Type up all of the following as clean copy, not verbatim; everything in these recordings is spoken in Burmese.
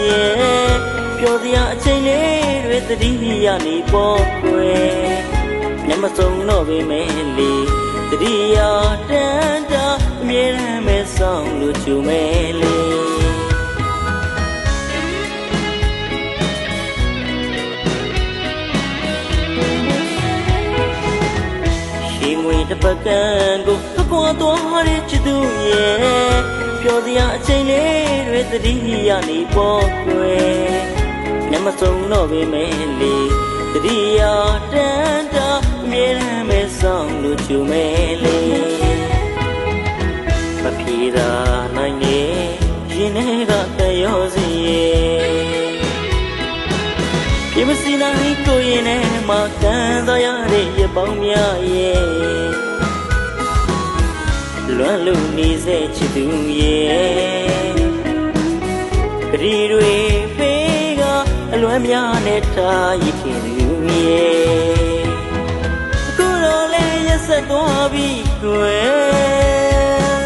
ရဲ့ပျော်စရာအချိန်လေးတွေသတိရနေပေါ်ကွယ်မျက်မစုံတော့ပေမဲ့လေသတိရတန်တာအမြဲတမ်းပဲဆောင်လို့ချူမဲ့လေငွေတစ်ပတ်ကန်ကိုအကွာသွားတဲ့ချစ်သူရဲ့ပျော်စရာအချိန်လေးတွေသတိရနေပေါ်ကွယ်မျက်မစုံတော့ပေမဲ့လေသတိရတန်တာအမြဲတမ်းပဲဆောင်လို့ချူမဲ့လေမဖြေတာနိုင်နေရင်ထဲကတရောစီရဲ့ပြမစီနိုင်ကိုရင်ထဲမှာကန်စားရတဲ့ရပောင်းများရဲ့လွမ်းလို့နေစေချစ်သူရဲ့ဂရီတွေပေးကအလွမ်းများနဲ့ထားရခင်သူရဲ့အခုတော့လဲရက်ဆက်သွားပြီကွယ်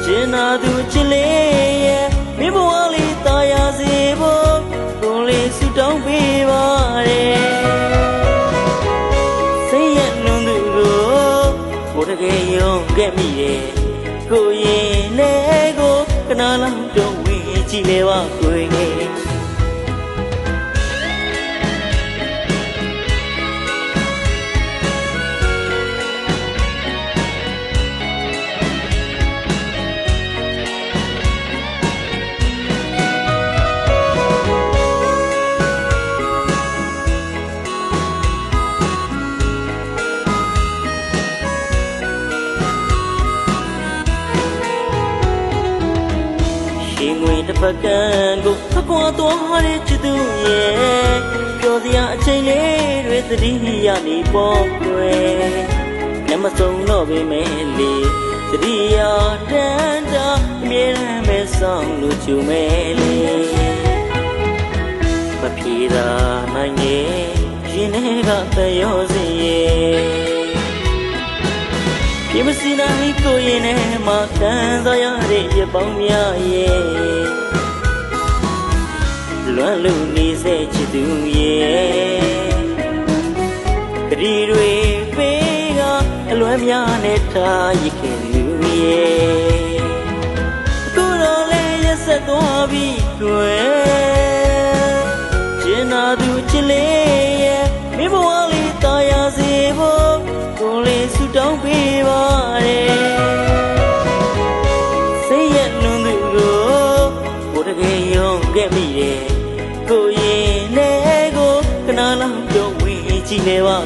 ကျင်နာသူချစ်လေးရဲ့မိဘဝလေးတာယာစေဖို့ကိုလေးဆူတောင်းပေးပါတယ်စိတ်ရနှုံသူတို့ဘုရားကယုံခဲ့မိရဲ့ကိုရင်နဲ့ကိုကနာလောင်းတော့ဝေးကြည့်လေပါကိုယ်ငယ်ငွေတစ်ပတ်ကန်ကိုအကွာသွားတဲ့ချစ်သူရဲ့ပျော်စရာအချိန်လေးတွေသတိရနေပေါ်ကွယ်မျက်မစုံတော့ပေမဲ့လေသတိရတန်တာအမြဲတမ်းပဲဆောင်လို့ချူမဲ့လေမဖြေတာနိုင်နေရင်ထဲကတရောစီရဲ့ပြမစီနိုင်ကိုရင်ထဲမှာကန်စားရတဲ့ရပောင်းများရဲ့လွမ်းလို့နေစေချစ်သူရဲ့ဂရီတွေပေးကအလွမ်းများနဲ့ထားရခင်သူရဲ့အခုတော့လဲရက်ဆက်သွားပြီကွယ်ကျင်နာသူချစ်လေးရဲ့မိဘဝလေးတာယာစေဖို့ကိုလေးဆူတောင်းပေးပါတယ်စိတ်ရနှုံသူတို့ဘုရားကယုံခဲ့မိရဲ့ကိုရင်နဲ့ကိုကနာလောင်းတော့ဝေးကြည့်နေပါ